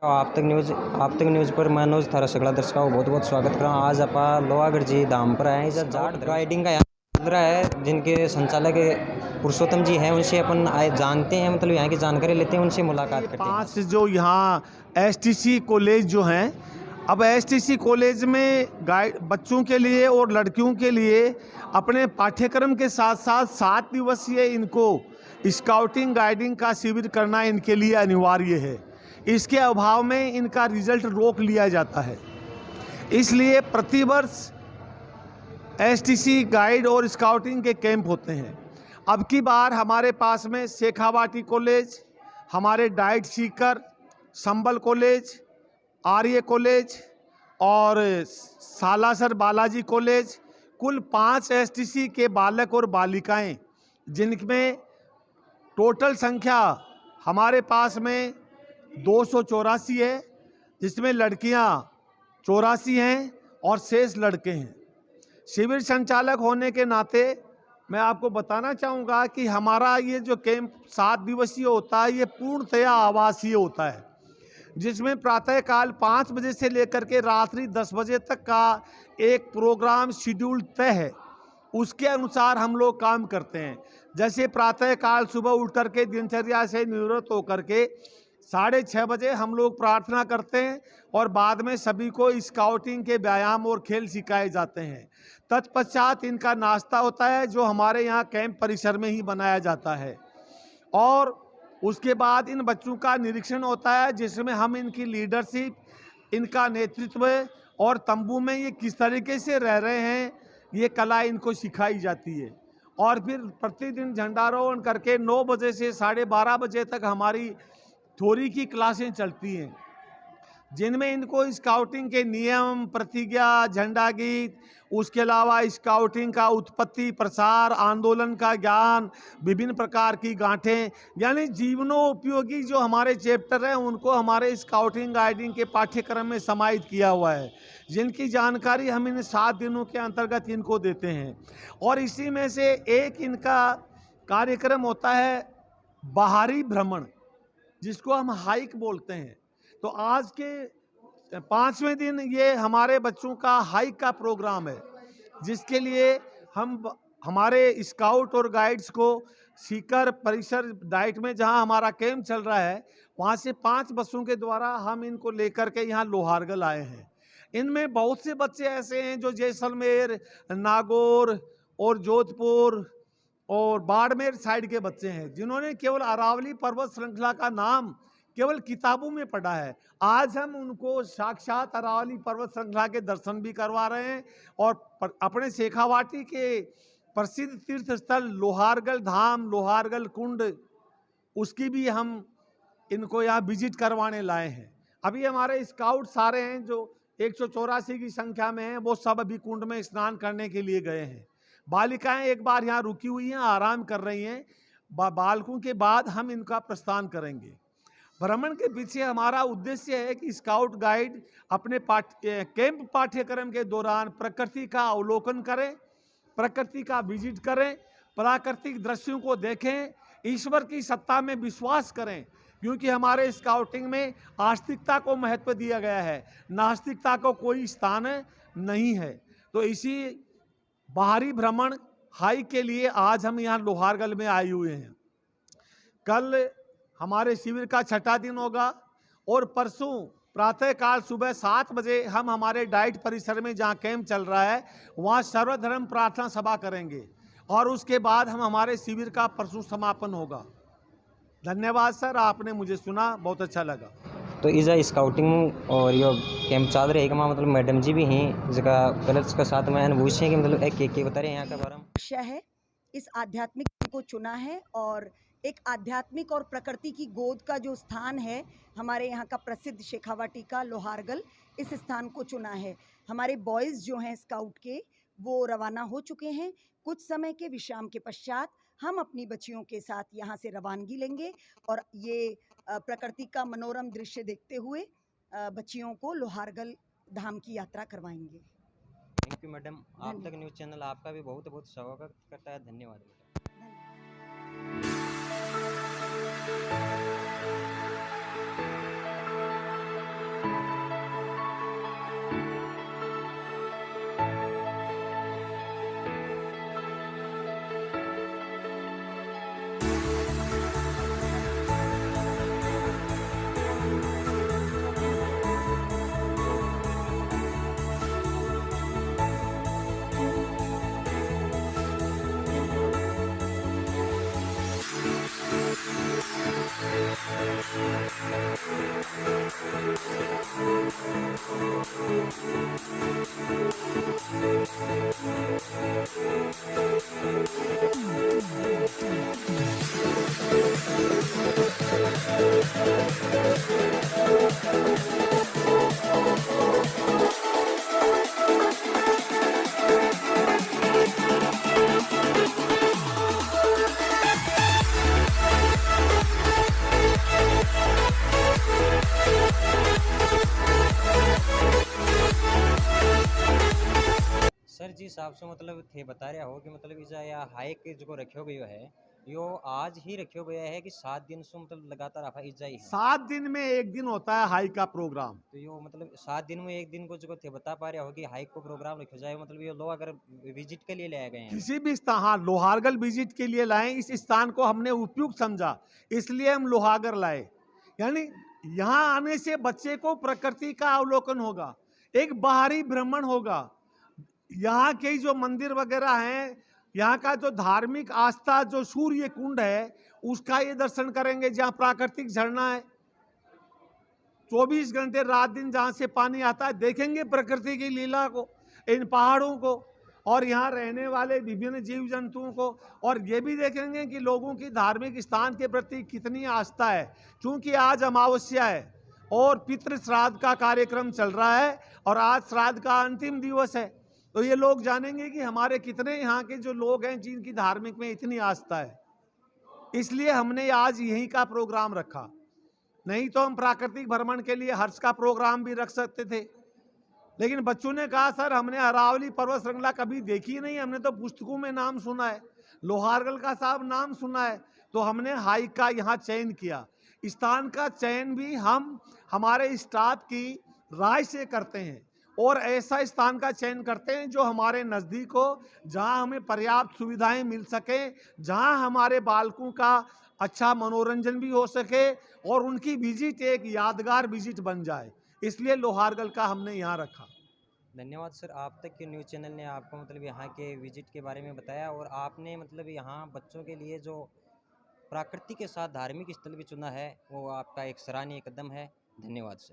आप तक न्यूज़ पर मैं मनोज थारा सगला दर्शकों बहुत बहुत स्वागत कर रहा हूँ। आज आप लोहागढ़ जी धाम पर आए हैं। जाट गाइडिंग का यहाँ चल रहा है, जिनके संचालक पुरुषोत्तम जी हैं, उनसे अपन आए जानते हैं, मतलब यहाँ की जानकारी लेते हैं, उनसे मुलाकात करते हैं। 5 जो यहाँ एसटीसी कॉलेज जो हैं, अब एसटीसी कॉलेज में गाइड बच्चों के लिए और लड़कियों के लिए अपने पाठ्यक्रम के साथ साथ 7 दिवसीय इनको स्काउटिंग गाइडिंग का शिविर करना इनके लिए अनिवार्य है। इसके अभाव में इनका रिजल्ट रोक लिया जाता है। इसलिए प्रतिवर्ष एसटीसी गाइड और स्काउटिंग के कैंप होते हैं। अब की बार हमारे पास में शेखावाटी कॉलेज, हमारे डाइट सीकर, संबल कॉलेज, आर्य कॉलेज और सालासर बालाजी कॉलेज, कुल 5 एसटीसी के बालक और बालिकाएं, जिनमें टोटल संख्या हमारे पास में 284 है, जिसमें लड़कियां 84 हैं और शेष लड़के हैं। शिविर संचालक होने के नाते मैं आपको बताना चाहूँगा कि हमारा ये जो कैंप 7 दिवसीय होता है, ये पूर्णतया आवासीय होता है, जिसमें प्रातःकाल 5 बजे से लेकर के रात्रि 10 बजे तक का एक प्रोग्राम शेड्यूल तय है। उसके अनुसार हम लोग काम करते हैं। जैसे प्रातःकाल सुबह उठ करके दिनचर्या से निवृत्त होकर के 6:30 बजे हम लोग प्रार्थना करते हैं और बाद में सभी को स्काउटिंग के व्यायाम और खेल सिखाए जाते हैं। तत्पश्चात इनका नाश्ता होता है, जो हमारे यहाँ कैंप परिसर में ही बनाया जाता है, और उसके बाद इन बच्चों का निरीक्षण होता है, जिसमें हम इनकी लीडरशिप, इनका नेतृत्व और तंबू में ये किस तरीके से रह रहे हैं, ये कला इनको सिखाई जाती है। और फिर प्रतिदिन झंडारोहण करके 9 बजे से 12:30 बजे तक हमारी थ्योरी की क्लासें चलती हैं, जिनमें इनको स्काउटिंग के नियम, प्रतिज्ञा, झंडा गीत, उसके अलावा स्काउटिंग का उत्पत्ति, प्रसार, आंदोलन का ज्ञान, विभिन्न प्रकार की गांठें, यानी जीवनोपयोगी जो हमारे चैप्टर हैं, उनको हमारे स्काउटिंग गाइडिंग के पाठ्यक्रम में समाहित किया हुआ है, जिनकी जानकारी हम इन 7 दिनों के अंतर्गत इनको देते हैं। और इसी में से एक इनका कार्यक्रम होता है बाहरी भ्रमण, जिसको हम हाइक बोलते हैं। तो आज के 5वें दिन ये हमारे बच्चों का हाइक का प्रोग्राम है, जिसके लिए हम हमारे स्काउट और गाइड्स को सीकर परिसर डाइट में, जहां हमारा कैंप चल रहा है, वहां से 5 बसों के द्वारा हम इनको लेकर के यहाँ लोहारगल आए हैं। इनमें बहुत से बच्चे ऐसे हैं जो जैसलमेर, नागौर और जोधपुर और बाड़मेर साइड के बच्चे हैं, जिन्होंने केवल अरावली पर्वत श्रृंखला का नाम केवल किताबों में पढ़ा है। आज हम उनको साक्षात अरावली पर्वत श्रृंखला के दर्शन भी करवा रहे हैं, और अपने शेखावाटी के प्रसिद्ध तीर्थ स्थल लोहारगल धाम, लोहारगल कुंड, उसकी भी हम इनको यहाँ विजिट करवाने लाए हैं। अभी हमारे स्काउट सारे हैं जो 184 की संख्या में हैं, वो सब अभी कुंड में स्नान करने के लिए गए हैं। बालिकाएं एक बार यहाँ रुकी हुई हैं, आराम कर रही हैं। बालकों के बाद हम इनका प्रस्थान करेंगे। भ्रमण के पीछे हमारा उद्देश्य है कि स्काउट गाइड अपने कैंप पाठ्यक्रम के दौरान प्रकृति का अवलोकन करें, प्रकृति का विजिट करें, प्राकृतिक दृश्यों को देखें, ईश्वर की सत्ता में विश्वास करें, क्योंकि हमारे स्काउटिंग में आस्तिकता को महत्व दिया गया है, नास्तिकता को कोई स्थान नहीं है। तो इसी बाहरी भ्रमण हाइक के लिए आज हम यहाँ लोहारगल में आए हुए हैं। कल हमारे शिविर का 6ठा दिन होगा, और परसों प्रातःकाल सुबह 7 बजे हम हमारे डाइट परिसर में, जहाँ कैंप चल रहा है, वहाँ सर्वधर्म प्रार्थना सभा करेंगे, और उसके बाद हम हमारे शिविर का परसों समापन होगा। धन्यवाद सर, आपने मुझे सुना, बहुत अच्छा लगा। तो इजा स्काउटिंग और यो कैंप चाल रहे हैं, मतलब मैडम जी भी हैं, जगह कलर्स के साथ में अनुभूष हैं कि मतलब एक बता रहे हैं यहाँ का बारे में। लक्ष्य है, इस आध्यात्मिक को चुना है, और एक आध्यात्मिक और प्रकृति की गोद का जो स्थान है, हमारे यहाँ का प्रसिद्ध शेखावाटी का लोहारगल, इस स्थान को चुना है। हमारे बॉयज़ जो हैं स्काउट के, वो रवाना हो चुके हैं। कुछ समय के विश्राम के पश्चात हम अपनी बच्चियों के साथ यहाँ से रवानगी लेंगे, और ये प्रकृति का मनोरम दृश्य देखते हुए बच्चियों को लोहारगल धाम की यात्रा करवाएंगे। Thank you madam. आप तक न्यूज़ चैनल आपका भी बहुत बहुत स्वागत करता है। धन्यवाद। हिसाब से मतलब थे बता रहा हो कि मतलब इजा या हाइक जो रखो गयो है यो आज ही रखो गया है कि 7 दिन से मतलब लगातार आप इजा ही है 7 दिन में एक दिन होता है हाई का प्रोग्राम। तो यो मतलब 7 दिन में एक दिन को जो थे बता पा रहे हो कि हाइक को प्रोग्राम रखो जाए मतलब ये लोग अगर विजिट के लिए ले आए गए हैं किसी भी स्थान, हाँ, लोहारगल विजिट के लिए लाए, इस स्थान को हमने उपयुक्त समझा, इसलिए हम लोहागढ़ लाए। यानी यहाँ आने से बच्चे को प्रकृति का अवलोकन होगा, एक बाहरी भ्रमण होगा, यहाँ के जो मंदिर वगैरह हैं, यहाँ का जो धार्मिक आस्था जो सूर्य कुंड है उसका ये दर्शन करेंगे, जहाँ प्राकृतिक झरना है, 24 घंटे रात दिन जहाँ से पानी आता है, देखेंगे प्रकृति की लीला को, इन पहाड़ों को और यहाँ रहने वाले विभिन्न जीव जंतुओं को, और ये भी देखेंगे कि लोगों की धार्मिक स्थान के प्रति कितनी आस्था है। क्योंकि आज अमावस्या है और पितृ श्राद्ध का कार्यक्रम चल रहा है और आज श्राद्ध का अंतिम दिवस है, तो ये लोग जानेंगे कि हमारे कितने यहाँ के जो लोग हैं जिनकी धार्मिक में इतनी आस्था है। इसलिए हमने आज यहीं का प्रोग्राम रखा, नहीं तो हम प्राकृतिक भ्रमण के लिए हर्ष का प्रोग्राम भी रख सकते थे, लेकिन बच्चों ने कहा सर हमने अरावली पर्वत श्रृंखला कभी देखी नहीं, हमने तो पुस्तकों में नाम सुना है, लोहारगल का साहब नाम सुना है, तो हमने हाइक का यहाँ चयन किया। स्थान का चयन भी हम हमारे स्टाफ की राय से करते हैं और ऐसा स्थान का चयन करते हैं जो हमारे नज़दीक हो, जहाँ हमें पर्याप्त सुविधाएं मिल सके, जहाँ हमारे बालकों का अच्छा मनोरंजन भी हो सके और उनकी विजिट एक यादगार विजिट बन जाए, इसलिए लोहारगल का हमने यहाँ रखा। धन्यवाद सर, आप तक के न्यूज़ चैनल ने आपको मतलब यहाँ के विजिट के बारे में बताया और आपने मतलब यहाँ बच्चों के लिए जो प्रकृति के साथ धार्मिक स्थल भी चुना है वो आपका एक सराहनीय कदम है। धन्यवाद सर।